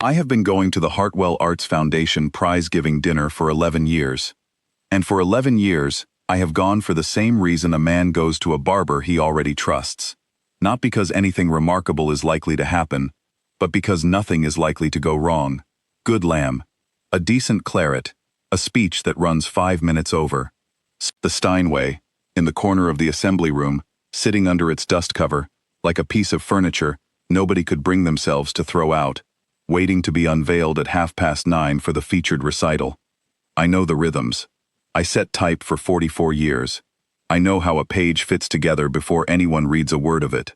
I have been going to the Hartwell Arts Foundation prize-giving dinner for 11 years. And for 11 years, I have gone for the same reason a man goes to a barber he already trusts. Not because anything remarkable is likely to happen, but because nothing is likely to go wrong. Good lamb, a decent claret, a speech that runs 5 minutes over. The Steinway, in the corner of the assembly room, sitting under its dust cover, like a piece of furniture nobody could bring themselves to throw out, waiting to be unveiled at 9:30 for the featured recital. I know the rhythms. I set type for 44 years. I know how a page fits together before anyone reads a word of it.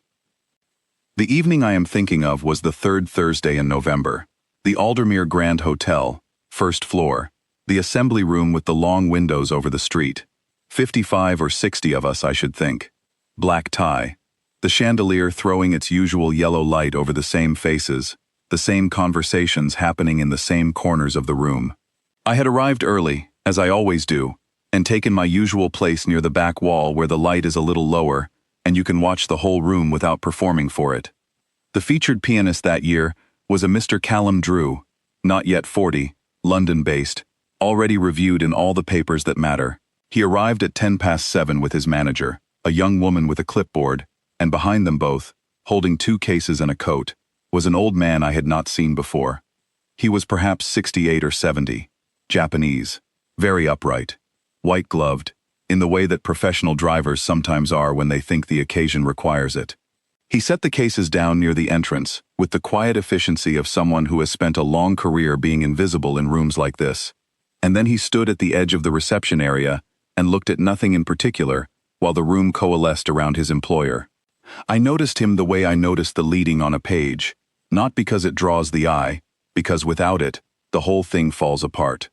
The evening I am thinking of was the third Thursday in November. The Aldermere Grand Hotel, first floor, the assembly room with the long windows over the street. 55 or 60 of us, I should think. Black tie. The chandelier throwing its usual yellow light over the same faces, the same conversations happening in the same corners of the room. I had arrived early, as I always do, and taken my usual place near the back wall where the light is a little lower, and you can watch the whole room without performing for it. The featured pianist that year was a Mr. Callum Drew, not yet 40, London-based, already reviewed in all the papers that matter. He arrived at 7:10 with his manager, a young woman with a clipboard, and behind them both, holding 2 cases and a coat, was an old man I had not seen before. He was perhaps 68 or 70, Japanese, very upright, white-gloved, in the way that professional drivers sometimes are when they think the occasion requires it. He set the cases down near the entrance, with the quiet efficiency of someone who has spent a long career being invisible in rooms like this. And then he stood at the edge of the reception area and looked at nothing in particular while the room coalesced around his employer. I noticed him the way I noticed the leading on a page, not because it draws the eye, because without it, the whole thing falls apart.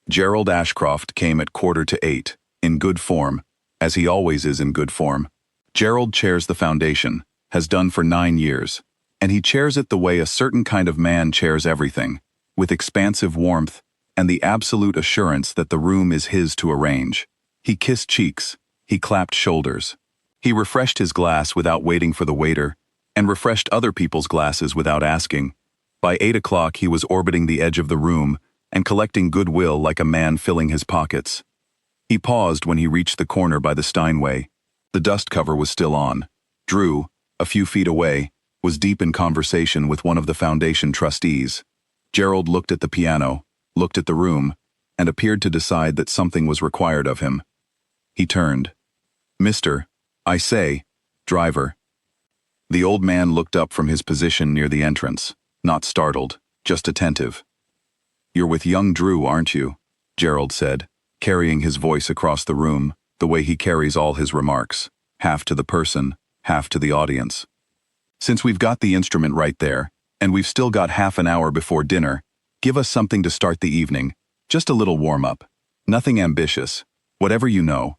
Gerald Ashcroft came at 7:15, in good form, as he always is in good form. Gerald chairs the foundation, has done for 9 years, and he chairs it the way a certain kind of man chairs everything, with expansive warmth and the absolute assurance that the room is his to arrange. He kissed cheeks, he clapped shoulders. He refreshed his glass without waiting for the waiter, and refreshed other people's glasses without asking. By 8 o'clock he was orbiting the edge of the room and collecting goodwill like a man filling his pockets. He paused when he reached the corner by the Steinway. The dust cover was still on. Drew, a few feet away, was deep in conversation with one of the foundation trustees. Gerald looked at the piano, looked at the room, and appeared to decide that something was required of him. He turned. "Mr. I say, driver." The old man looked up from his position near the entrance, not startled, just attentive. "You're with young Drew, aren't you?" Gerald said, carrying his voice across the room, the way he carries all his remarks, half to the person, half to the audience. "Since we've got the instrument right there, and we've still got half an hour before dinner, give us something to start the evening, just a little warm-up. Nothing ambitious, whatever you know."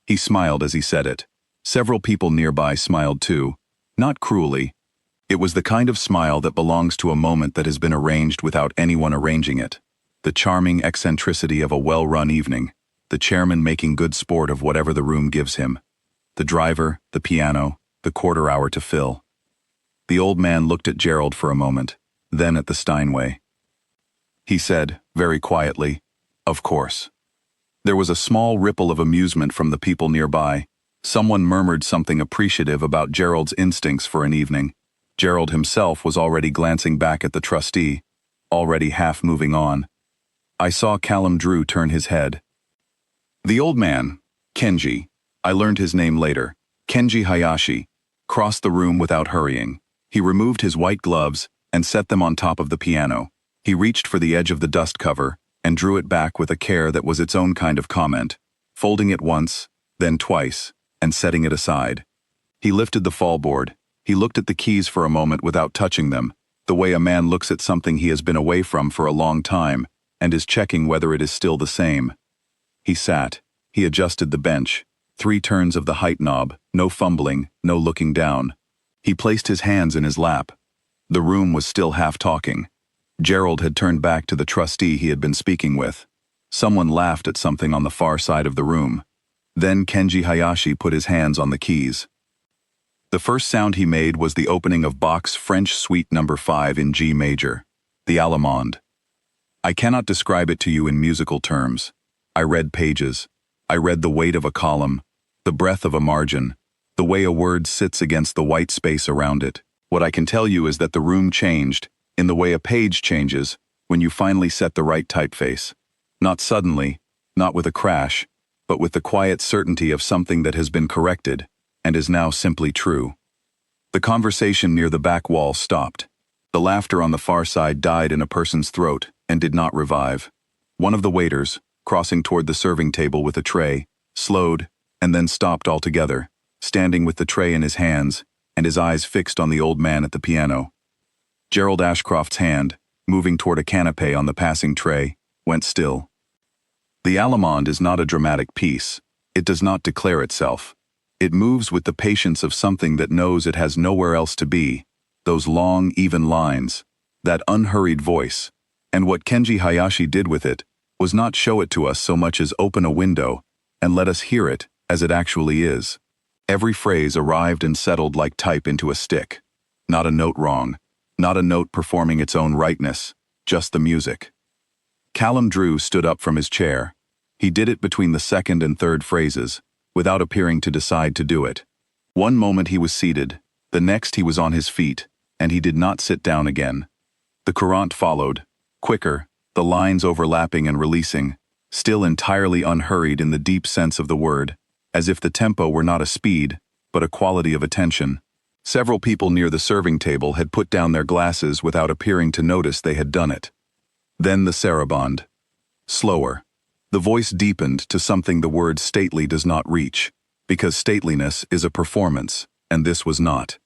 He smiled as he said it. Several people nearby smiled too, not cruelly. It was the kind of smile that belongs to a moment that has been arranged without anyone arranging it. The charming eccentricity of a well-run evening, the chairman making good sport of whatever the room gives him. The driver, the piano, the quarter hour to fill. The old man looked at Gerald for a moment, then at the Steinway. He said, very quietly, "Of course." There was a small ripple of amusement from the people nearby. Someone murmured something appreciative about Gerald's instincts for an evening. Gerald himself was already glancing back at the trustee, already half moving on. I saw Callum Drew turn his head. The old man, Kenji, I learned his name later, Kenji Hayashi, crossed the room without hurrying. He removed his white gloves and set them on top of the piano. He reached for the edge of the dust cover and drew it back with a care that was its own kind of comment, folding it once, then twice, and setting it aside. He lifted the fallboard. He looked at the keys for a moment without touching them, the way a man looks at something he has been away from for a long time and is checking whether it is still the same. He sat. He adjusted the bench. 3 turns of the height knob, no fumbling, no looking down. He placed his hands in his lap. The room was still half talking. Gerald had turned back to the trustee he had been speaking with. Someone laughed at something on the far side of the room. Then Kenji Hayashi put his hands on the keys. The first sound he made was the opening of Bach's French Suite No. 5 in G major. The allemande. I cannot describe it to you in musical terms. I read pages. I read the weight of a column, the breadth of a margin, the way a word sits against the white space around it. What I can tell you is that the room changed, in the way a page changes, when you finally set the right typeface. Not suddenly, not with a crash, but with the quiet certainty of something that has been corrected, and is now simply true. The conversation near the back wall stopped. The laughter on the far side died in a person's throat and did not revive. One of the waiters, crossing toward the serving table with a tray, slowed and then stopped altogether, standing with the tray in his hands and his eyes fixed on the old man at the piano. Gerald Ashcroft's hand, moving toward a canapé on the passing tray, went still. The allemande is not a dramatic piece. It does not declare itself. It moves with the patience of something that knows it has nowhere else to be, those long, even lines, that unhurried voice. And what Kenji Hayashi did with it was not show it to us so much as open a window and let us hear it as it actually is. Every phrase arrived and settled like type into a stick. Not a note wrong, not a note performing its own rightness, just the music. Callum Drew stood up from his chair. He did it between the second and third phrases, without appearing to decide to do it. One moment he was seated, the next he was on his feet, and he did not sit down again. The courant followed, quicker, the lines overlapping and releasing, still entirely unhurried in the deep sense of the word, as if the tempo were not a speed, but a quality of attention. Several people near the serving table had put down their glasses without appearing to notice they had done it. Then the sarabande. Slower. The voice deepened to something the word stately does not reach, because stateliness is a performance, and this was not.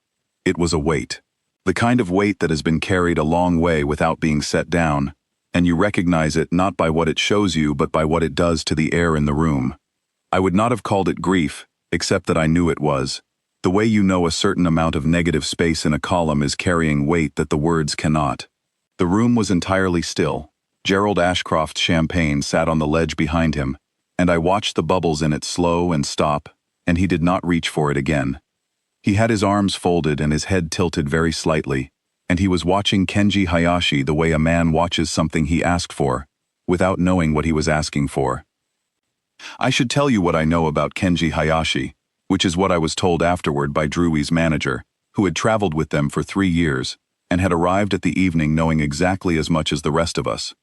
It was a weight. The kind of weight that has been carried a long way without being set down, and you recognize it not by what it shows you but by what it does to the air in the room. I would not have called it grief, except that I knew it was. The way you know a certain amount of negative space in a column is carrying weight that the words cannot. The room was entirely still. Gerald Ashcroft's champagne sat on the ledge behind him, and I watched the bubbles in it slow and stop, and he did not reach for it again. He had his arms folded and his head tilted very slightly, and he was watching Kenji Hayashi the way a man watches something he asked for, without knowing what he was asking for. I should tell you what I know about Kenji Hayashi, which is what I was told afterward by Drewey's manager, who had traveled with them for 3 years, and had arrived at the evening knowing exactly as much as the rest of us.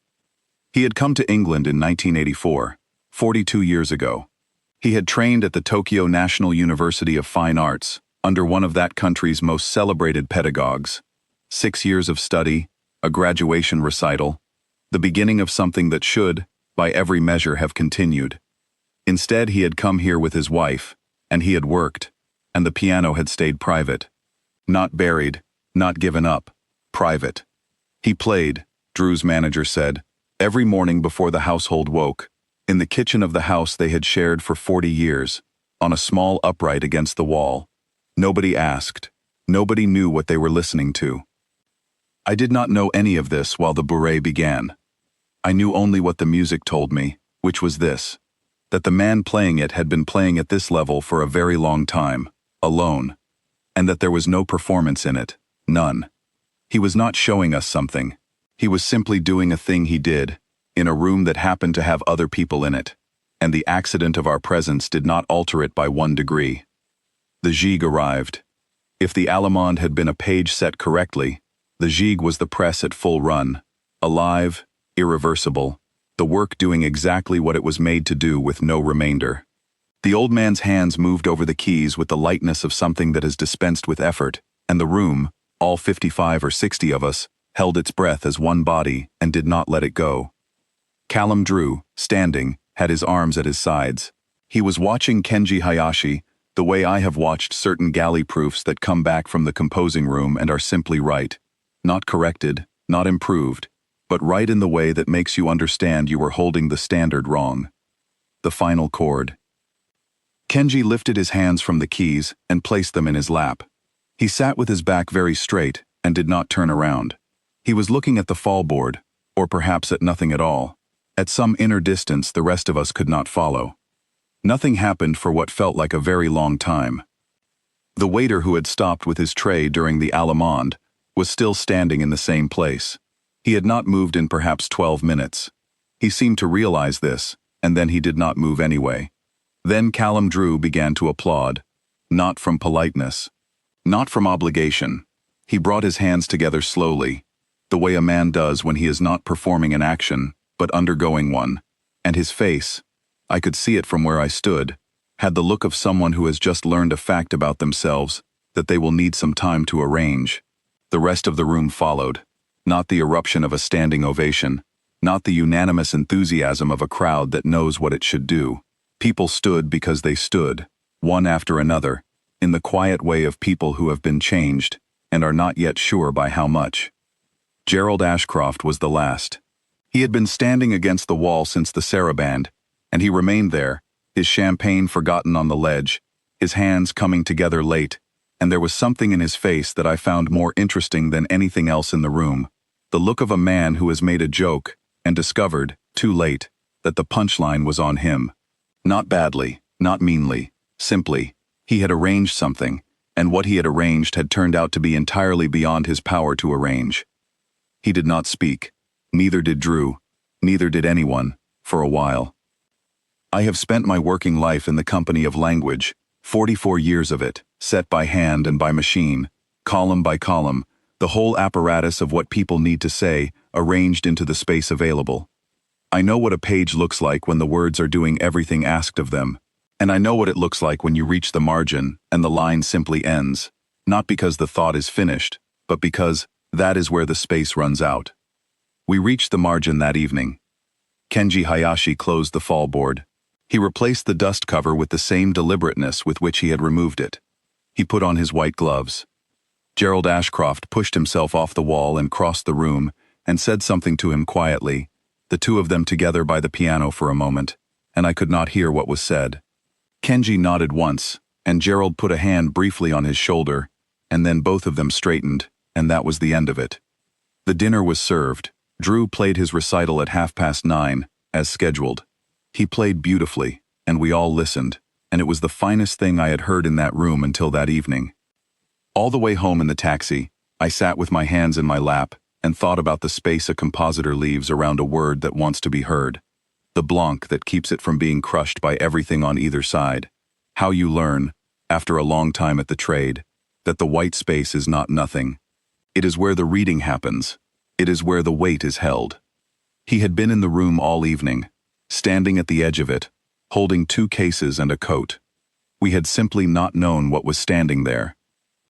He had come to England in 1984, 42 years ago. He had trained at the Tokyo National University of Fine Arts, under one of that country's most celebrated pedagogues. 6 years of study, a graduation recital, the beginning of something that should, by every measure, have continued. Instead, he had come here with his wife, and he had worked, and the piano had stayed private. Not buried, not given up, private. He played, Drew's manager said, every morning before the household woke, in the kitchen of the house they had shared for 40 years, on a small upright against the wall. Nobody asked. Nobody knew what they were listening to. I did not know any of this while the bourrée began. I knew only what the music told me, which was this, that the man playing it had been playing at this level for a very long time, alone, and that there was no performance in it, none. He was not showing us something. He was simply doing a thing he did, in a room that happened to have other people in it, and the accident of our presence did not alter it by 1 degree. The gigue arrived. If the allemande had been a page set correctly, the gigue was the press at full run, alive, irreversible, the work doing exactly what it was made to do with no remainder. The old man's hands moved over the keys with the lightness of something that is dispensed with effort, and the room, all 55 or 60 of us, held its breath as one body and did not let it go. Callum Drew, standing, had his arms at his sides. He was watching Kenji Hayashi the way I have watched certain galley proofs that come back from the composing room and are simply right, not corrected, not improved, but right in the way that makes you understand you were holding the standard wrong. The final chord. Kenji lifted his hands from the keys and placed them in his lap. He sat with his back very straight and did not turn around. He was looking at the fallboard, or perhaps at nothing at all. At some inner distance the rest of us could not follow. Nothing happened for what felt like a very long time. The waiter who had stopped with his tray during the allemande was still standing in the same place. He had not moved in perhaps 12 minutes. He seemed to realize this, and then he did not move anyway. Then Callum Drew began to applaud. Not from politeness. Not from obligation. He brought his hands together slowly, the way a man does when he is not performing an action, but undergoing one. And his face, I could see it from where I stood, had the look of someone who has just learned a fact about themselves that they will need some time to arrange. The rest of the room followed. Not the eruption of a standing ovation, not the unanimous enthusiasm of a crowd that knows what it should do. People stood because they stood, one after another, in the quiet way of people who have been changed and are not yet sure by how much. Gerald Ashcroft was the last. He had been standing against the wall since the saraband, and he remained there, his champagne forgotten on the ledge, his hands coming together late, and there was something in his face that I found more interesting than anything else in the room. The look of a man who has made a joke and discovered, too late, that the punchline was on him. Not badly, not meanly, simply, he had arranged something, and what he had arranged had turned out to be entirely beyond his power to arrange. He did not speak. Neither did Drew. Neither did anyone, for a while. I have spent my working life in the company of language, 44 years of it, set by hand and by machine, column by column, the whole apparatus of what people need to say, arranged into the space available. I know what a page looks like when the words are doing everything asked of them, and I know what it looks like when you reach the margin and the line simply ends, not because the thought is finished, but because that is where the space runs out. We reached the margin that evening. Kenji Hayashi closed the fallboard. He replaced the dust cover with the same deliberateness with which he had removed it. He put on his white gloves. Gerald Ashcroft pushed himself off the wall and crossed the room and said something to him quietly, the two of them together by the piano for a moment, and I could not hear what was said. Kenji nodded once, and Gerald put a hand briefly on his shoulder, and then both of them straightened, and that was the end of it. The dinner was served. Drew played his recital at 9:30, as scheduled. He played beautifully, and we all listened, and it was the finest thing I had heard in that room until that evening. All the way home in the taxi, I sat with my hands in my lap and thought about the space a compositor leaves around a word that wants to be heard, the blanc that keeps it from being crushed by everything on either side. How you learn, after a long time at the trade, that the white space is not nothing. It is where the reading happens. It is where the weight is held. He had been in the room all evening, standing at the edge of it, holding 2 cases and a coat. We had simply not known what was standing there.